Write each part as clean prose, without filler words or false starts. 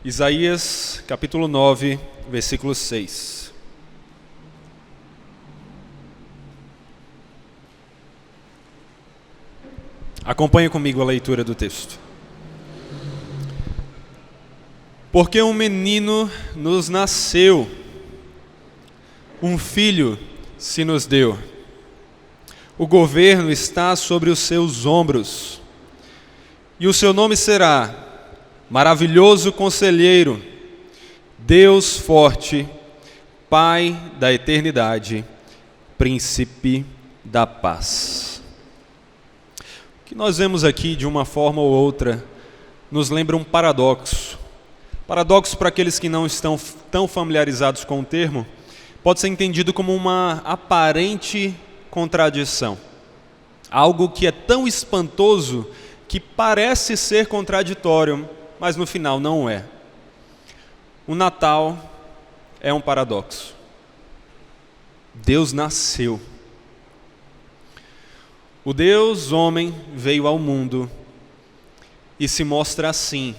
Isaías, capítulo 9, versículo 6. Acompanhe comigo a leitura do texto. Porque um menino nos nasceu, um filho se nos deu. O governo está sobre os seus ombros, e o seu nome será Maravilhoso Conselheiro, Deus Forte, Pai da Eternidade, Príncipe da Paz. O que nós vemos aqui, de uma forma ou outra, nos lembra um paradoxo. Paradoxo, para aqueles que não estão tão familiarizados com o termo, pode ser entendido como uma aparente contradição. Algo que é tão espantoso que parece ser contraditório, mas no final não é. O Natal é um paradoxo. Deus nasceu. O Deus homem veio ao mundo e se mostra assim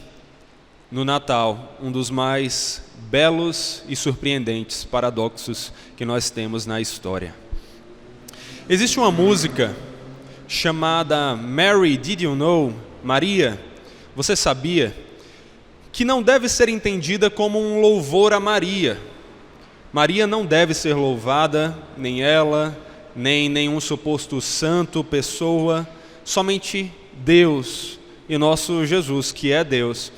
no Natal, um dos mais belos e surpreendentes paradoxos que nós temos na história. Existe uma música chamada Mary, Did You Know? Maria, você sabia? Que não deve ser entendida como um louvor a Maria. Maria não deve ser louvada, nem ela, nem nenhum suposto santo, pessoa, somente Deus e nosso Jesus, que é Deus,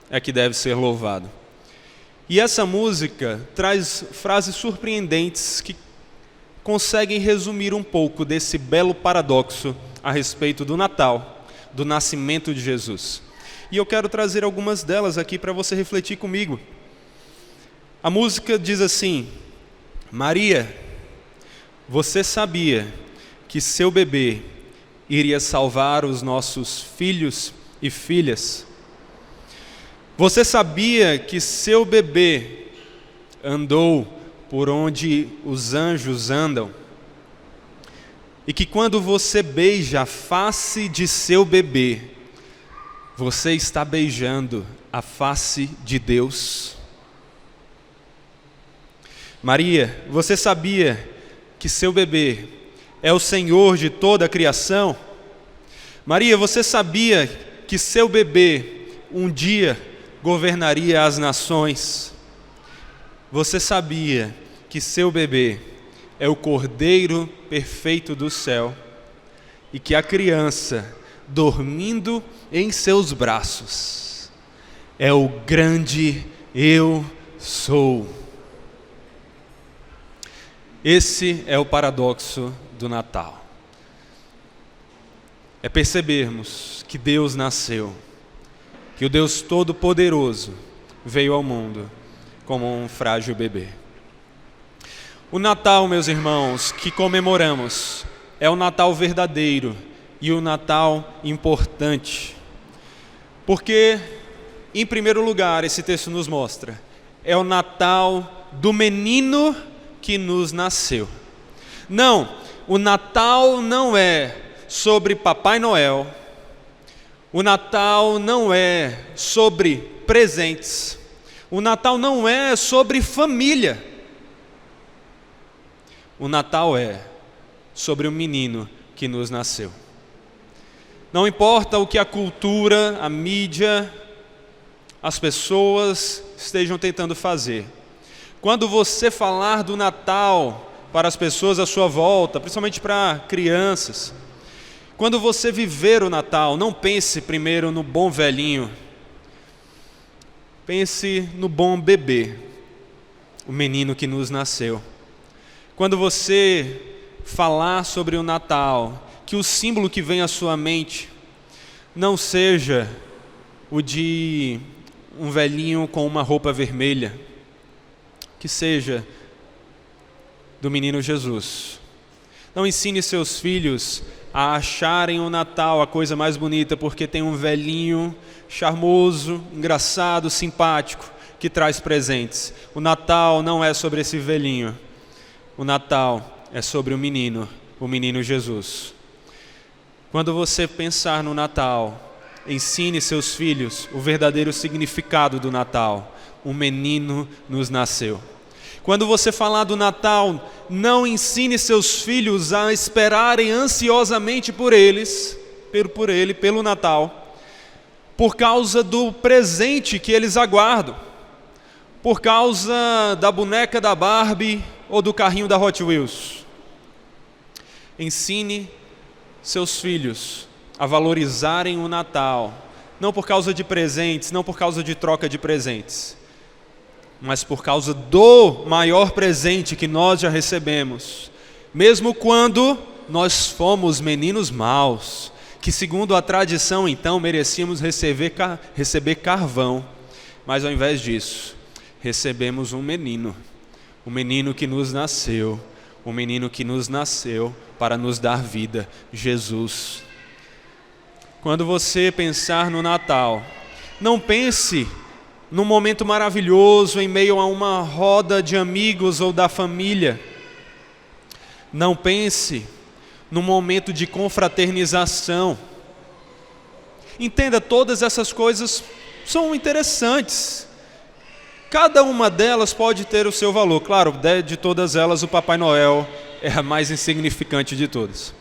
é que deve ser louvado. E essa música traz frases surpreendentes que conseguem resumir um pouco desse belo paradoxo a respeito do Natal, do nascimento de Jesus. E eu quero trazer algumas delas aqui para você refletir comigo. A música diz assim: Maria, você sabia que seu bebê iria salvar os nossos filhos e filhas? Você sabia que seu bebê andou por onde os anjos andam? E que quando você beija a face de seu bebê, você está beijando a face de Deus? Maria, você sabia que seu bebê é o Senhor de toda a criação? Maria, você sabia que seu bebê um dia governaria as nações? Você sabia que seu bebê é o Cordeiro perfeito do céu e que a criança, dormindo em seus braços, é o grande Eu Sou? Esse é o paradoxo do Natal. É percebermos que Deus nasceu, que o Deus Todo-Poderoso veio ao mundo como um frágil bebê. O Natal, meus irmãos, que comemoramos, é o Natal verdadeiro e o Natal importante. Porque, em primeiro lugar, esse texto nos mostra, é o Natal do menino que nos nasceu. Não, o Natal não é sobre Papai Noel, o Natal não é sobre presentes, o Natal não é sobre família. O Natal é sobre o menino que nos nasceu. Não importa o que a cultura, a mídia, as pessoas estejam tentando fazer. Quando você falar do Natal para as pessoas à sua volta, principalmente para crianças, quando você viver o Natal, não pense primeiro no bom velhinho. Pense no bom bebê, o menino que nos nasceu. Quando você falar sobre o Natal, que o símbolo que vem à sua mente não seja o de um velhinho com uma roupa vermelha, que seja do menino Jesus. Não ensine seus filhos a acharem o Natal a coisa mais bonita porque tem um velhinho charmoso, engraçado, simpático, que traz presentes. O Natal não é sobre esse velhinho. O Natal é sobre o menino Jesus. Quando você pensar no Natal, ensine seus filhos o verdadeiro significado do Natal. Um menino nos nasceu. Quando você falar do Natal, não ensine seus filhos a esperarem ansiosamente por ele, pelo Natal, por causa do presente que eles aguardam, por causa da boneca da Barbie ou do carrinho da Hot Wheels. Ensine seus filhos a valorizarem o Natal, não por causa de presentes, não por causa de troca de presentes, mas por causa do maior presente que nós já recebemos, mesmo quando nós fomos meninos maus, que segundo a tradição então merecíamos receber carvão, mas ao invés disso, recebemos um menino que nos nasceu, um menino que nos nasceu para nos dar vida, Jesus. Quando você pensar no Natal, não pense num momento maravilhoso em meio a uma roda de amigos ou da família. Não pense num momento de confraternização. Entenda, todas essas coisas são interessantes. Cada uma delas pode ter o seu valor. Claro, de todas elas, o Papai Noel é a mais insignificante de todas.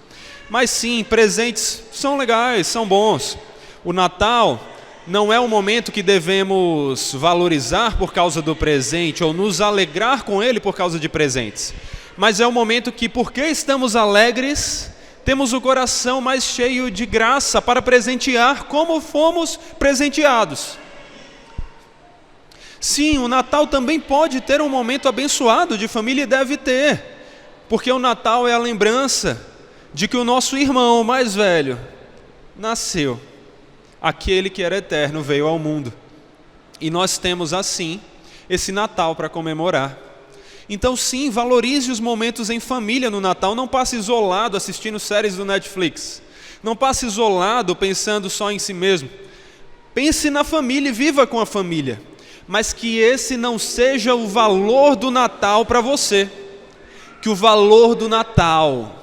Mas sim, presentes são legais, são bons. O Natal não é um momento que devemos valorizar por causa do presente ou nos alegrar com ele por causa de presentes. Mas é um momento que, porque estamos alegres, temos o coração mais cheio de graça para presentear como fomos presenteados. Sim, o Natal também pode ter um momento abençoado de família e deve ter, porque o Natal é a lembrança de que o nosso irmão mais velho nasceu. Aquele que era eterno veio ao mundo. E nós temos assim esse Natal para comemorar. Então sim, valorize os momentos em família no Natal. Não passe isolado assistindo séries do Netflix. Não passe isolado pensando só em si mesmo. Pense na família e viva com a família. Mas que esse não seja o valor do Natal para você. Que o valor do Natal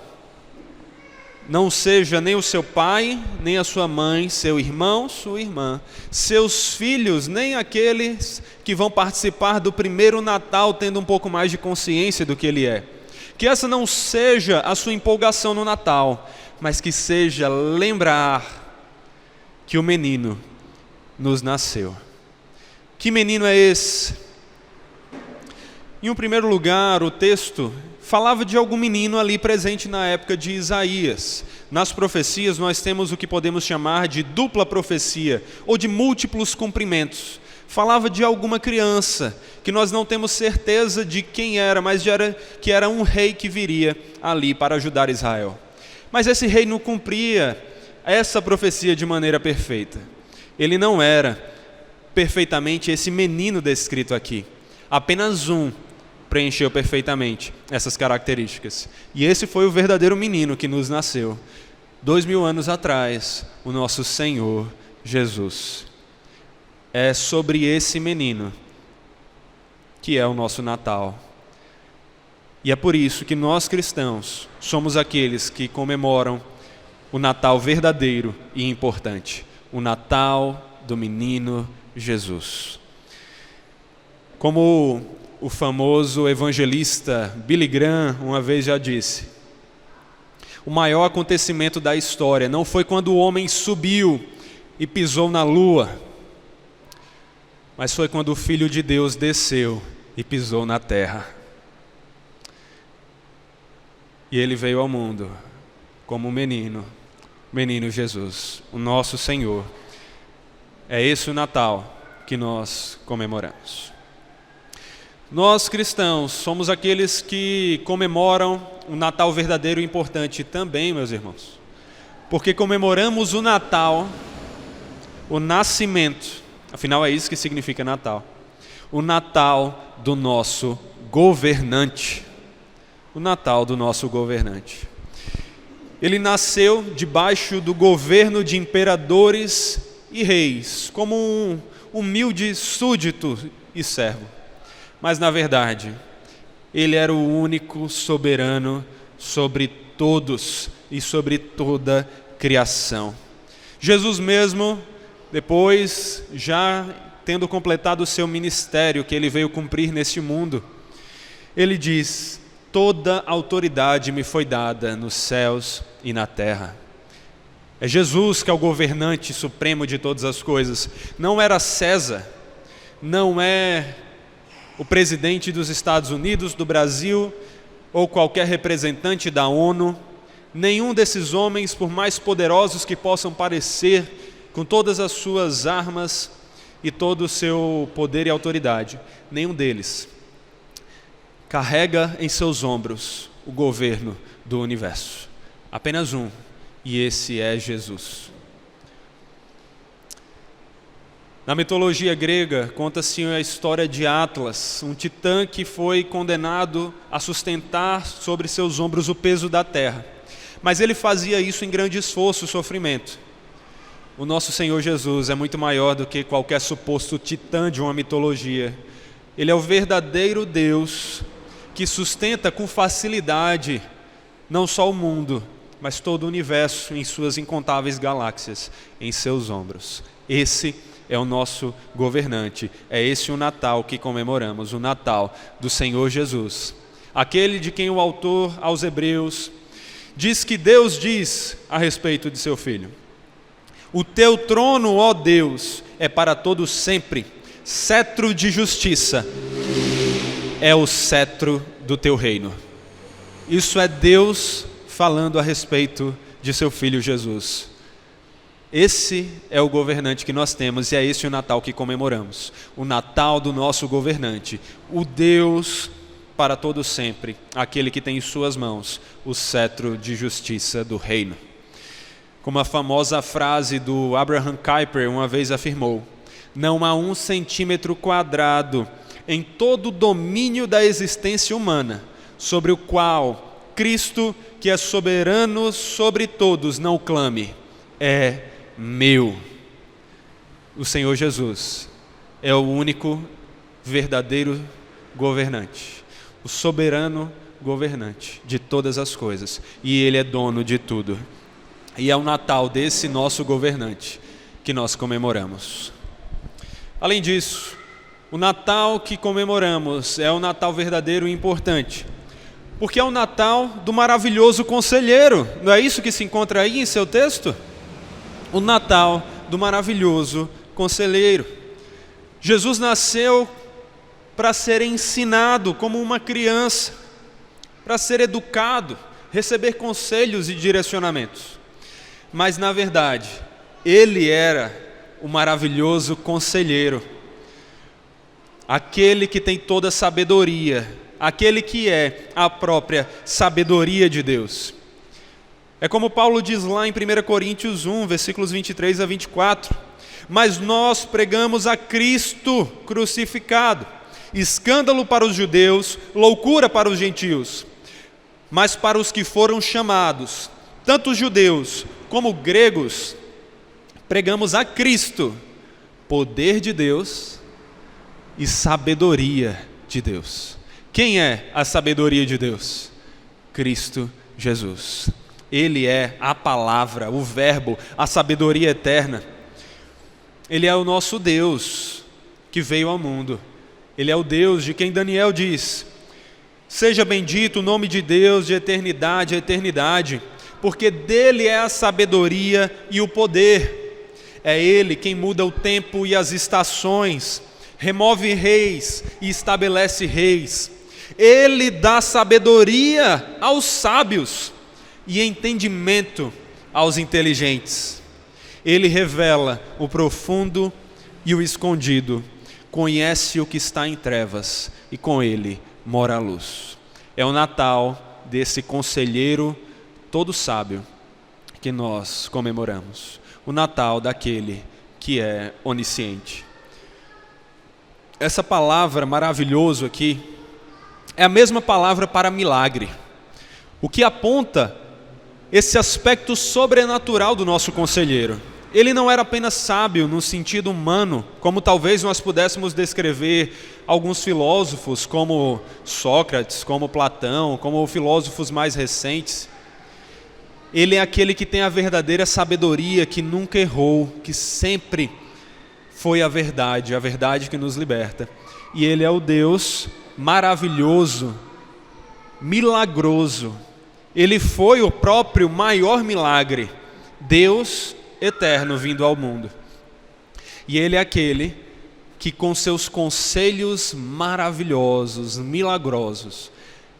não seja nem o seu pai, nem a sua mãe, seu irmão, sua irmã, seus filhos, nem aqueles que vão participar do primeiro Natal tendo um pouco mais de consciência do que ele é. Que essa não seja a sua empolgação no Natal, mas que seja lembrar que o menino nos nasceu. Que menino é esse? Em um primeiro lugar, o texto falava de algum menino ali presente na época de Isaías. Nas profecias nós temos o que podemos chamar de dupla profecia, ou de múltiplos cumprimentos. Falava de alguma criança, que nós não temos certeza de quem era, mas que era um rei que viria ali para ajudar Israel. Mas esse rei não cumpria essa profecia de maneira perfeita. Ele não era perfeitamente esse menino descrito aqui. Apenas um preencheu perfeitamente essas características. E esse foi o verdadeiro menino que nos nasceu 2000 anos atrás, o nosso Senhor Jesus. É sobre esse menino que é o nosso Natal. E é por isso que nós cristãos somos aqueles que comemoram o Natal verdadeiro e importante. O Natal do menino Jesus. Como o famoso evangelista Billy Graham uma vez já disse, o maior acontecimento da história não foi quando o homem subiu e pisou na lua, mas foi quando o Filho de Deus desceu e pisou na terra. E ele veio ao mundo como um menino Jesus, o nosso Senhor. É esse o Natal que nós comemoramos. Nós cristãos somos aqueles que comemoram o Natal verdadeiro e importante também, meus irmãos, porque comemoramos o Natal, o nascimento, afinal é isso que significa Natal, o Natal do nosso governante, o Natal do nosso governante. Ele nasceu debaixo do governo de imperadores e reis, como um humilde súdito e servo. Mas na verdade, ele era o único soberano sobre todos e sobre toda a criação. Jesus mesmo, depois, já tendo completado o seu ministério que ele veio cumprir neste mundo, ele diz: toda autoridade me foi dada nos céus e na terra. É Jesus que é o governante supremo de todas as coisas. Não era César, não é o presidente dos Estados Unidos, do Brasil, ou qualquer representante da ONU. Nenhum desses homens, por mais poderosos que possam parecer, com todas as suas armas e todo o seu poder e autoridade, nenhum deles carrega em seus ombros o governo do universo. Apenas um, e esse é Jesus. Na mitologia grega, conta-se a história de Atlas, um titã que foi condenado a sustentar sobre seus ombros o peso da terra. Mas ele fazia isso em grande esforço e sofrimento. O nosso Senhor Jesus é muito maior do que qualquer suposto titã de uma mitologia. Ele é o verdadeiro Deus que sustenta com facilidade não só o mundo, mas todo o universo em suas incontáveis galáxias em seus ombros. Esse é o nosso governante. É esse o Natal que comemoramos, o Natal do Senhor Jesus. Aquele de quem o autor aos Hebreus diz que Deus diz a respeito de seu Filho: o teu trono, ó Deus, é para todos sempre, cetro de justiça é o cetro do teu reino. Isso é Deus falando a respeito de seu Filho Jesus. Esse é o governante que nós temos e é esse o Natal que comemoramos. O Natal do nosso governante, o Deus para todo sempre, aquele que tem em suas mãos o cetro de justiça do reino. Como a famosa frase do Abraham Kuyper uma vez afirmou: não há 1 centímetro quadrado em todo o domínio da existência humana sobre o qual Cristo, que é soberano sobre todos, não clame: é meu. O Senhor Jesus é o único verdadeiro governante, o soberano governante de todas as coisas, e Ele é dono de tudo. E é o Natal desse nosso governante que nós comemoramos. Além disso, o Natal que comemoramos é o Natal verdadeiro e importante, porque é o Natal do maravilhoso conselheiro. Não é isso que se encontra aí em seu texto? O Natal do maravilhoso conselheiro. Jesus nasceu para ser ensinado como uma criança, para ser educado, receber conselhos e direcionamentos. Mas, na verdade, ele era o maravilhoso conselheiro, aquele que tem toda a sabedoria, aquele que é a própria sabedoria de Deus. É como Paulo diz lá em 1 Coríntios 1, versículos 23 a 24: mas nós pregamos a Cristo crucificado, escândalo para os judeus, loucura para os gentios. Mas para os que foram chamados, tanto judeus como gregos, pregamos a Cristo, poder de Deus e sabedoria de Deus. Quem é a sabedoria de Deus? Cristo Jesus. Ele é a palavra, o verbo, a sabedoria eterna. Ele é o nosso Deus que veio ao mundo. Ele é o Deus de quem Daniel diz: seja bendito o nome de Deus de eternidade a eternidade, porque dele é a sabedoria e o poder. É ele quem muda o tempo e as estações, remove reis e estabelece reis. Ele dá sabedoria aos sábios e entendimento aos inteligentes. Ele revela o profundo e o escondido, conhece o que está em trevas e com ele mora a luz. É o Natal desse conselheiro todo sábio que nós comemoramos. O Natal daquele que é onisciente. Essa palavra maravilhoso aqui é a mesma palavra para milagre, o que aponta esse aspecto sobrenatural do nosso conselheiro. Ele não era apenas sábio no sentido humano, como talvez nós pudéssemos descrever alguns filósofos como Sócrates, como Platão, como filósofos mais recentes. Ele é aquele que tem a verdadeira sabedoria, que nunca errou, que sempre foi a verdade que nos liberta. E Ele é o Deus maravilhoso, milagroso. Ele foi o próprio maior milagre, Deus eterno vindo ao mundo. E Ele é aquele que com seus conselhos maravilhosos, milagrosos,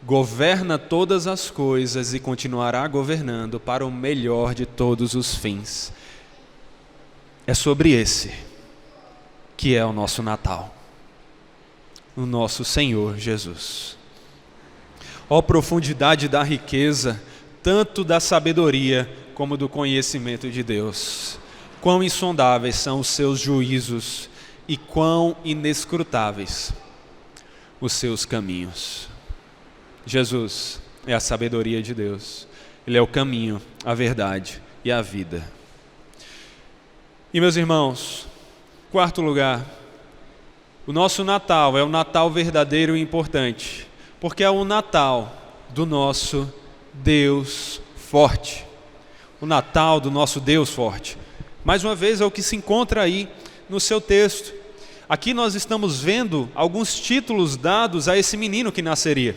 governa todas as coisas e continuará governando para o melhor de todos os fins. É sobre esse que é o nosso Natal, o nosso Senhor Jesus. Ó profundidade da riqueza, tanto da sabedoria como do conhecimento de Deus. Quão insondáveis são os seus juízos e quão inescrutáveis os seus caminhos. Jesus é a sabedoria de Deus. Ele é o caminho, a verdade e a vida. E meus irmãos, quarto lugar, o nosso Natal é o Natal verdadeiro e importante, porque é o Natal do nosso Deus forte. O Natal do nosso Deus forte. Mais uma vez é o que se encontra aí no seu texto. Aqui nós estamos vendo alguns títulos dados a esse menino que nasceria.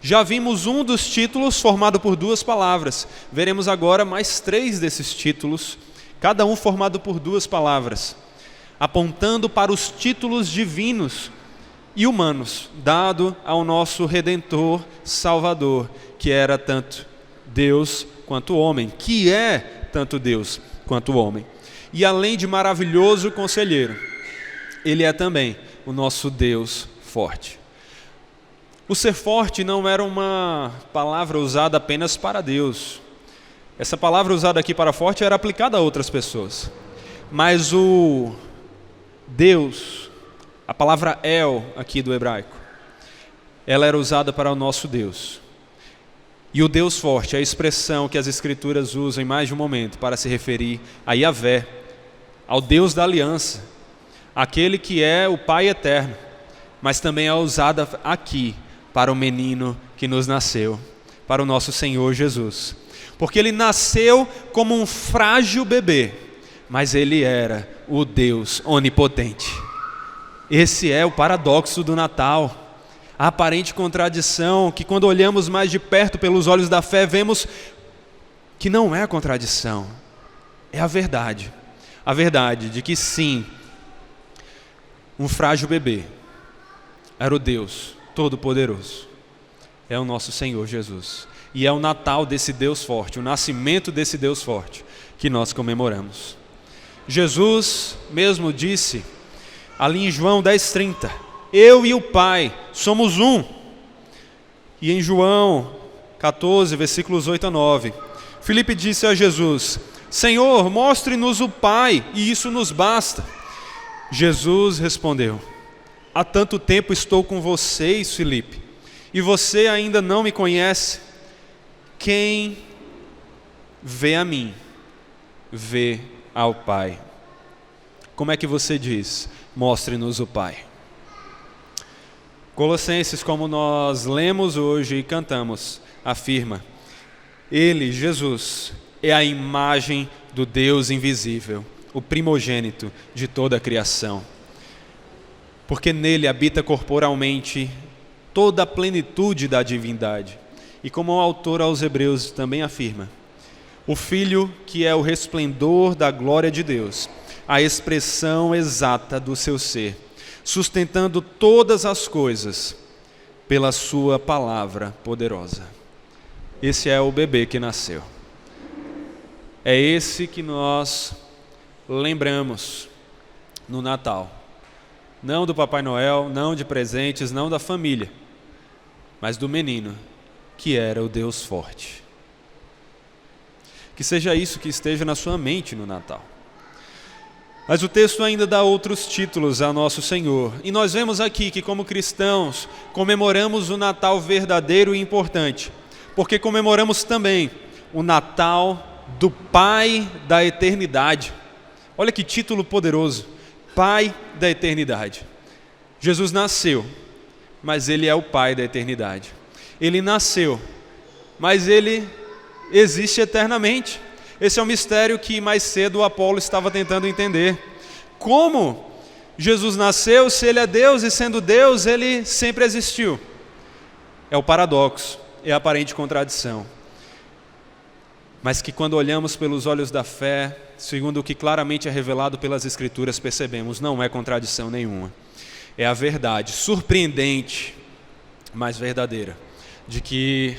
Já vimos um dos títulos formado por 2 palavras. Veremos agora mais 3 desses títulos, cada um formado por 2 palavras, apontando para os títulos divinos e humanos, dado ao nosso Redentor Salvador, que era tanto Deus quanto homem, que é tanto Deus quanto homem. E além de maravilhoso conselheiro, Ele é também o nosso Deus forte. O ser forte não era uma palavra usada apenas para Deus. Essa palavra usada aqui para forte era aplicada a outras pessoas. Mas o Deus, a palavra El aqui do hebraico, ela era usada para o nosso Deus. E o Deus forte é a expressão que as Escrituras usam em mais de um momento para se referir a Yahvé, ao Deus da aliança, aquele que é o Pai eterno, mas também é usada aqui para o menino que nos nasceu, para o nosso Senhor Jesus. Porque Ele nasceu como um frágil bebê, mas Ele era o Deus onipotente. Esse é o paradoxo do Natal, a aparente contradição que quando olhamos mais de perto pelos olhos da fé, vemos que não é contradição, é a verdade. A verdade de que sim, um frágil bebê era o Deus Todo-Poderoso. É o nosso Senhor Jesus. E é o Natal desse Deus forte, o nascimento desse Deus forte, que nós comemoramos. Jesus mesmo disse, ali em João 10:30, eu e o Pai somos um. E em João 14, versículos 8 a 9, Filipe disse a Jesus, Senhor, mostre-nos o Pai, e isso nos basta. Jesus respondeu, há tanto tempo estou com vocês, Filipe, e você ainda não me conhece. Quem vê a mim, vê ao Pai. Como é que você diz? Mostre-nos o Pai. Colossenses, como nós lemos hoje e cantamos, afirma, Ele, Jesus, é a imagem do Deus invisível, o primogênito de toda a criação. Porque nele habita corporalmente toda a plenitude da divindade. E como o autor aos Hebreus também afirma, o Filho que é o resplendor da glória de Deus, a expressão exata do seu ser, sustentando todas as coisas pela sua palavra poderosa. Esse é o bebê que nasceu. É esse que nós lembramos no Natal. Não do Papai Noel, não de presentes, não da família, mas do menino que era o Deus forte. Que seja isso que esteja na sua mente no Natal. Mas o texto ainda dá outros títulos a nosso Senhor. E nós vemos aqui que, como cristãos, comemoramos o Natal verdadeiro e importante, porque comemoramos também o Natal do Pai da eternidade. Olha que título poderoso, Pai da eternidade. Jesus nasceu, mas Ele é o Pai da eternidade. Ele nasceu, mas Ele existe eternamente. Esse é um mistério que mais cedo o Apolo estava tentando entender. Como Jesus nasceu, se ele é Deus, e sendo Deus, ele sempre existiu? É o paradoxo, é a aparente contradição. Mas que quando olhamos pelos olhos da fé, segundo o que claramente é revelado pelas Escrituras, percebemos, não é contradição nenhuma. É a verdade surpreendente, mas verdadeira, de que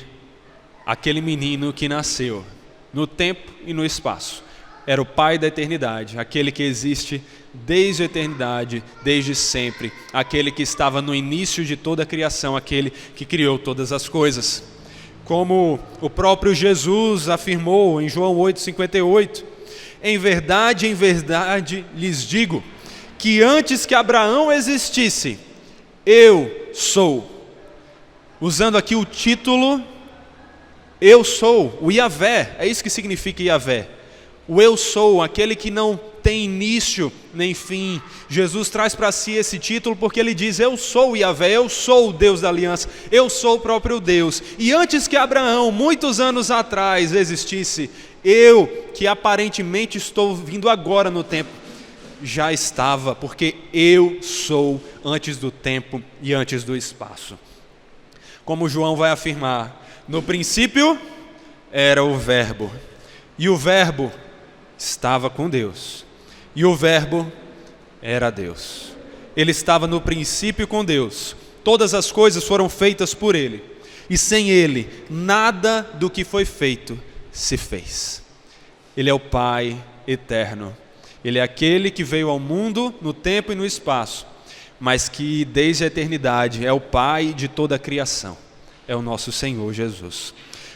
aquele menino que nasceu no tempo e no espaço era o Pai da eternidade, aquele que existe desde a eternidade, desde sempre, aquele que estava no início de toda a criação, aquele que criou todas as coisas. Como o próprio Jesus afirmou em João 8,58, em verdade lhes digo, que antes que Abraão existisse, eu sou. Usando aqui o título, eu sou, o Yahvé, é isso que significa Yahvé. O eu sou, aquele que não tem início nem fim. Jesus traz para si esse título porque ele diz, eu sou o Yahvé, eu sou o Deus da aliança, eu sou o próprio Deus. E antes que Abraão, muitos anos atrás, existisse, eu, que aparentemente estou vindo agora no tempo, já estava, porque eu sou antes do tempo e antes do espaço. Como João vai afirmar, no princípio era o Verbo, e o Verbo estava com Deus, e o Verbo era Deus. Ele estava no princípio com Deus, todas as coisas foram feitas por Ele, e sem Ele, nada do que foi feito se fez. Ele é o Pai eterno, Ele é aquele que veio ao mundo no tempo e no espaço, mas que desde a eternidade é o Pai de toda a criação, é o nosso Senhor Jesus.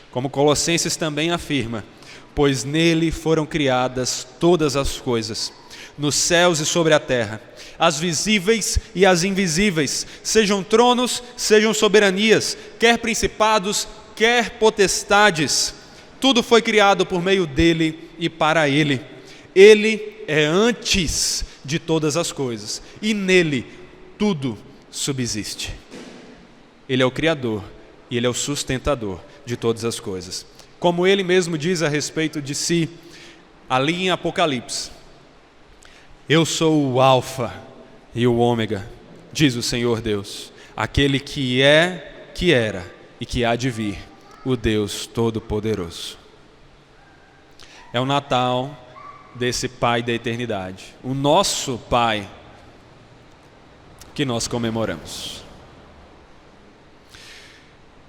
Como Colossenses também afirma, pois nele foram criadas todas as coisas, nos céus e sobre a terra, as visíveis e as invisíveis, sejam tronos, sejam soberanias, quer principados, quer potestades, tudo foi criado por meio dele e para ele. Ele é antes de todas as coisas, e nele tudo subsiste. Ele é o Criador e Ele é o sustentador de todas as coisas. Como Ele mesmo diz a respeito de si, ali em Apocalipse, eu sou o Alfa e o Ômega, diz o Senhor Deus, aquele que é, que era e que há de vir, o Deus Todo-Poderoso. É o Natal desse Pai da eternidade, o nosso Pai, que nós comemoramos.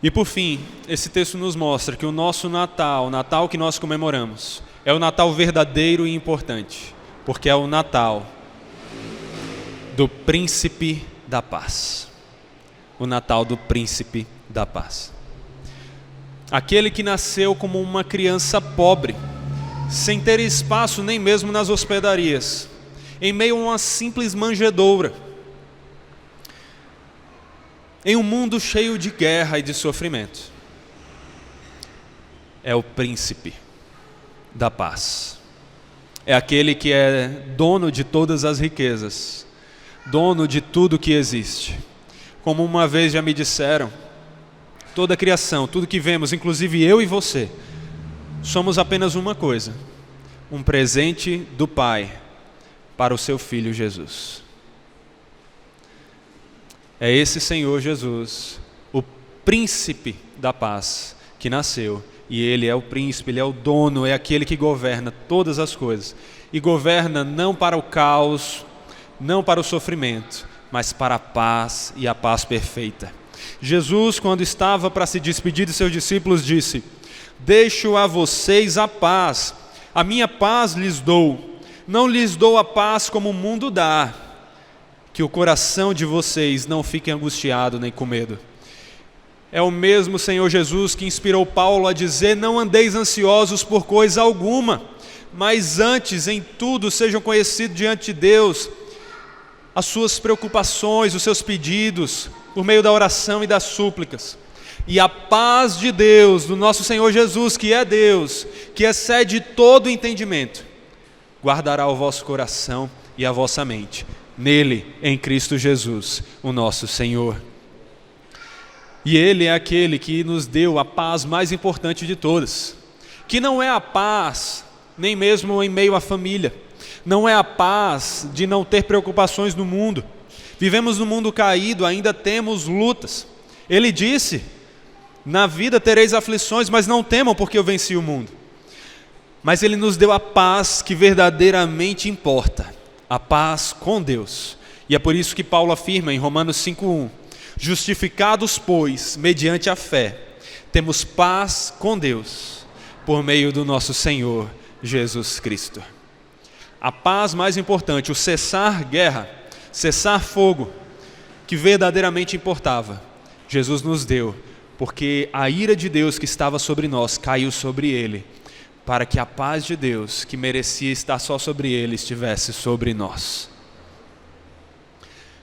E por fim, esse texto nos mostra que o nosso Natal, o Natal que nós comemoramos, é o Natal verdadeiro e importante, porque é o Natal do Príncipe da Paz. O Natal do Príncipe da Paz. Aquele que nasceu como uma criança pobre, sem ter espaço nem mesmo nas hospedarias, em meio a uma simples manjedoura, em um mundo cheio de guerra e de sofrimento. É o príncipe da paz. É aquele que é dono de todas as riquezas, dono de tudo que existe. Como uma vez já me disseram, toda a criação, tudo que vemos, inclusive eu e você, somos apenas uma coisa, um presente do Pai para o seu Filho Jesus. É esse Senhor Jesus, o príncipe da paz, que nasceu, e Ele é o príncipe, Ele é o dono, é aquele que governa todas as coisas, e governa não para o caos, não para o sofrimento, mas para a paz e a paz perfeita. Jesus, quando estava para se despedir de seus discípulos, disse, deixo a vocês a paz, a minha paz lhes dou, não lhes dou a paz como o mundo dá, que o coração de vocês não fique angustiado nem com medo. É o mesmo Senhor Jesus que inspirou Paulo a dizer, não andeis ansiosos por coisa alguma, mas antes em tudo sejam conhecidos diante de Deus as suas preocupações, os seus pedidos, por meio da oração e das súplicas. E a paz de Deus, do nosso Senhor Jesus, que é Deus, que excede todo entendimento, guardará o vosso coração e a vossa mente, nele, em Cristo Jesus, o nosso Senhor. E Ele é aquele que nos deu a paz mais importante de todas. que não é a paz, nem mesmo em meio à família, não é a paz de não ter preocupações no mundo. Vivemos num mundo caído, ainda temos lutas. Ele disse: na vida tereis aflições, mas não temam, porque eu venci o mundo. Mas Ele nos deu a paz que verdadeiramente importa, a paz com Deus. E é por isso que Paulo afirma em Romanos 5:1: justificados, pois, mediante a fé, temos paz com Deus, por meio do nosso Senhor Jesus Cristo. A paz mais importante, o cessar guerra, cessar fogo, que verdadeiramente importava, Jesus nos deu, porque a ira de Deus que estava sobre nós caiu sobre Ele, para que a paz de Deus, que merecia estar só sobre Ele, estivesse sobre nós.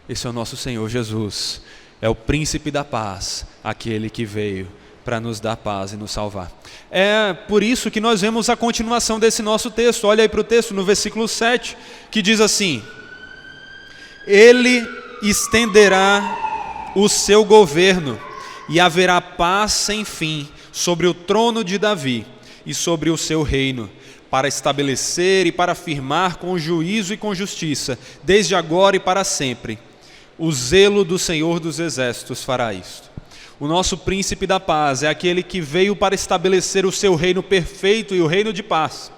Esse é o nosso Senhor Jesus, é o príncipe da paz, aquele que veio para nos dar paz e nos salvar. É por isso que nós vemos a continuação desse nosso texto. Olha aí para o texto, no versículo 7, que diz assim: Ele estenderá o seu governo e haverá paz sem fim sobre o trono de Davi e sobre o seu reino, para estabelecer e para firmar com juízo e com justiça, desde agora e para sempre. O zelo do Senhor dos Exércitos fará isto. O nosso príncipe da paz é aquele que veio para estabelecer o seu reino perfeito e o reino de paz.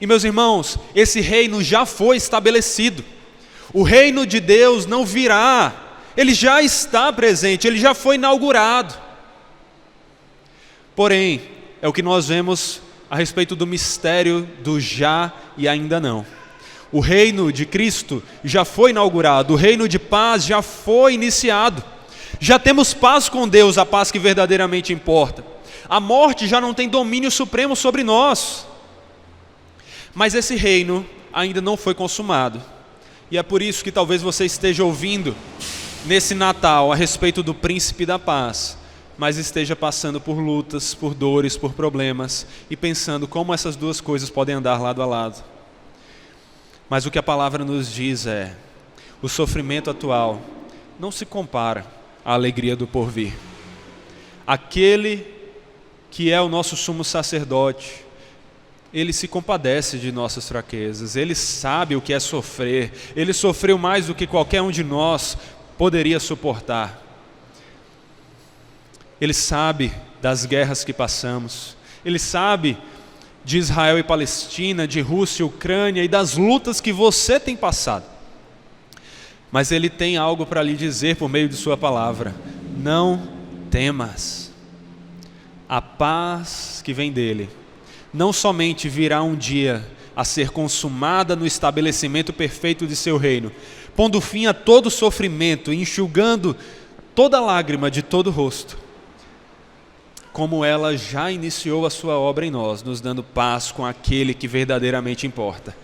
E meus irmãos, esse reino já foi estabelecido. O reino de Deus não virá, ele já está presente, ele já foi inaugurado. Porém, é o que nós vemos a respeito do mistério do já e ainda não. O reino de Cristo já foi inaugurado, o reino de paz já foi iniciado. Já temos paz com Deus, a paz que verdadeiramente importa. A morte já não tem domínio supremo sobre nós. Mas esse reino ainda não foi consumado. E é por isso que talvez você esteja ouvindo nesse Natal a respeito do príncipe da paz, mas esteja passando por lutas, por dores, por problemas, e pensando como essas duas coisas podem andar lado a lado. Mas o que a palavra nos diz é: o sofrimento atual não se compara à alegria do porvir. Aquele que é o nosso sumo sacerdote, ele se compadece de nossas fraquezas, ele sabe o que é sofrer, ele sofreu mais do que qualquer um de nós poderia suportar. Ele sabe das guerras que passamos, ele sabe de Israel e Palestina, de Rússia e Ucrânia e das lutas que você tem passado. Mas ele tem algo para lhe dizer por meio de sua palavra: não temas. A paz que vem dele não somente virá um dia a ser consumada no estabelecimento perfeito de seu reino, pondo fim a todo sofrimento e enxugando toda lágrima de todo rosto, como ela já iniciou a sua obra em nós, nos dando paz com aquele que verdadeiramente importa,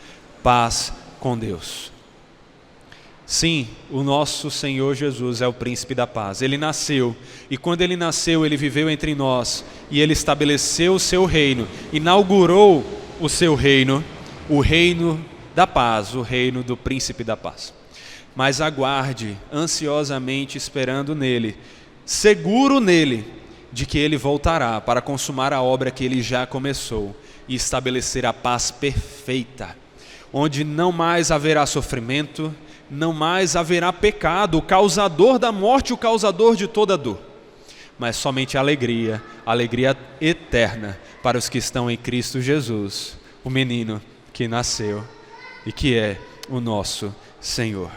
paz com Deus. Sim, o nosso Senhor Jesus é o príncipe da paz. Ele nasceu, e quando ele nasceu, ele viveu entre nós, e ele estabeleceu o seu reino, inaugurou o seu reino, o reino da paz, o reino do príncipe da paz. Mas aguarde, ansiosamente esperando nele, seguro nele, de que ele voltará para consumar a obra que ele já começou e estabelecer a paz perfeita, onde não mais haverá sofrimento, não mais haverá pecado, o causador da morte, o causador de toda dor, mas somente alegria, alegria eterna para os que estão em Cristo Jesus, o menino que nasceu e que é o nosso Senhor.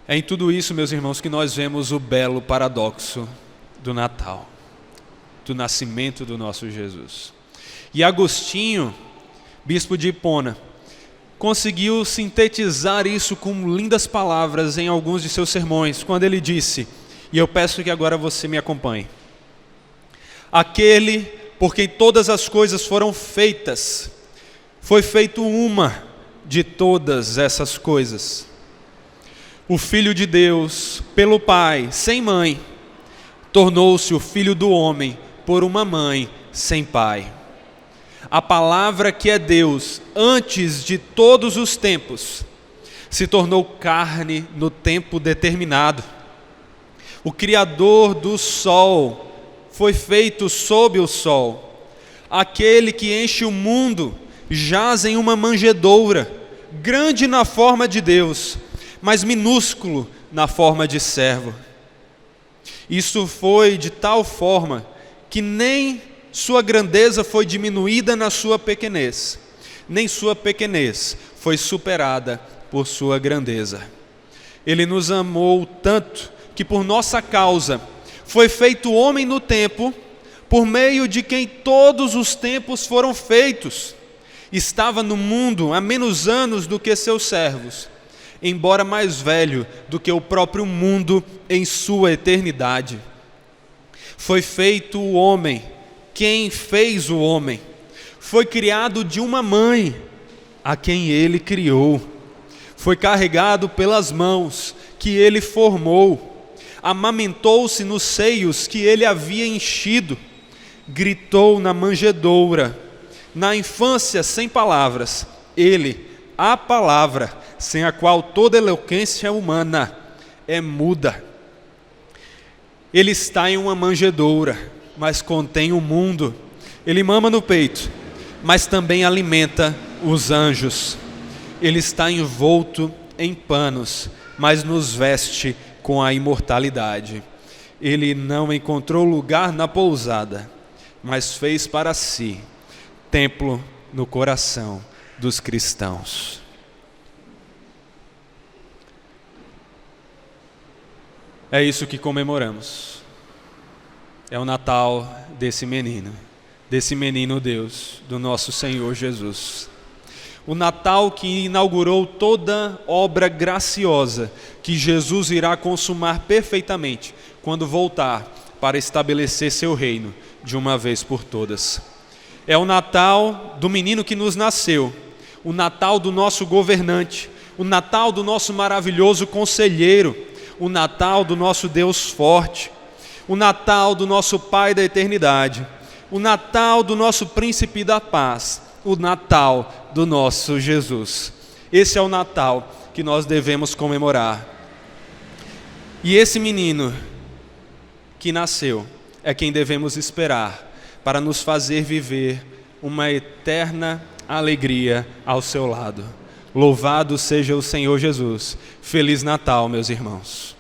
É em tudo isso, meus irmãos, que nós vemos o belo paradoxo do Natal, do nascimento do nosso Jesus. E Agostinho, bispo de Hipona, conseguiu sintetizar isso com lindas palavras em alguns de seus sermões, quando ele disse, e eu peço que agora você me acompanhe: aquele por quem todas as coisas foram feitas, foi feito uma de todas essas coisas. O Filho de Deus, pelo Pai, sem mãe, tornou-se o Filho do homem por uma mãe sem pai. A palavra que é Deus antes de todos os tempos se tornou carne no tempo determinado. O Criador do sol foi feito sob o sol. Aquele que enche o mundo jaz em uma manjedoura, grande na forma de Deus, mas minúsculo na forma de servo. Isso foi de tal forma que nem sua grandeza foi diminuída na sua pequenez, nem sua pequenez foi superada por sua grandeza. Ele nos amou tanto que por nossa causa foi feito homem no tempo, por meio de quem todos os tempos foram feitos. Estava no mundo há menos anos do que seus servos, embora mais velho do que o próprio mundo em sua eternidade. Foi feito o homem, quem fez o homem. Foi criado de uma mãe, a quem ele criou. Foi carregado pelas mãos que ele formou. Amamentou-se nos seios que ele havia enchido. Gritou na manjedoura. Na infância, sem palavras, ele, a palavra, sem a qual toda eloquência humana é muda. Ele está em uma manjedoura, mas contém o mundo. Ele mama no peito, mas também alimenta os anjos. Ele está envolto em panos, mas nos veste com a imortalidade. Ele não encontrou lugar na pousada, mas fez para si templo no coração dos cristãos. É isso que comemoramos. É o Natal desse menino Deus, do nosso Senhor Jesus. O Natal que inaugurou toda obra graciosa que Jesus irá consumar perfeitamente quando voltar para estabelecer seu reino de uma vez por todas. É o Natal do menino que nos nasceu, o Natal do nosso governante, o Natal do nosso maravilhoso conselheiro, o Natal do nosso Deus forte, o Natal do nosso Pai da eternidade, o Natal do nosso Príncipe da paz, o Natal do nosso Jesus. Esse é o Natal que nós devemos comemorar. E esse menino que nasceu é quem devemos esperar para nos fazer viver uma eterna alegria ao seu lado. Louvado seja o Senhor Jesus. Feliz Natal, meus irmãos.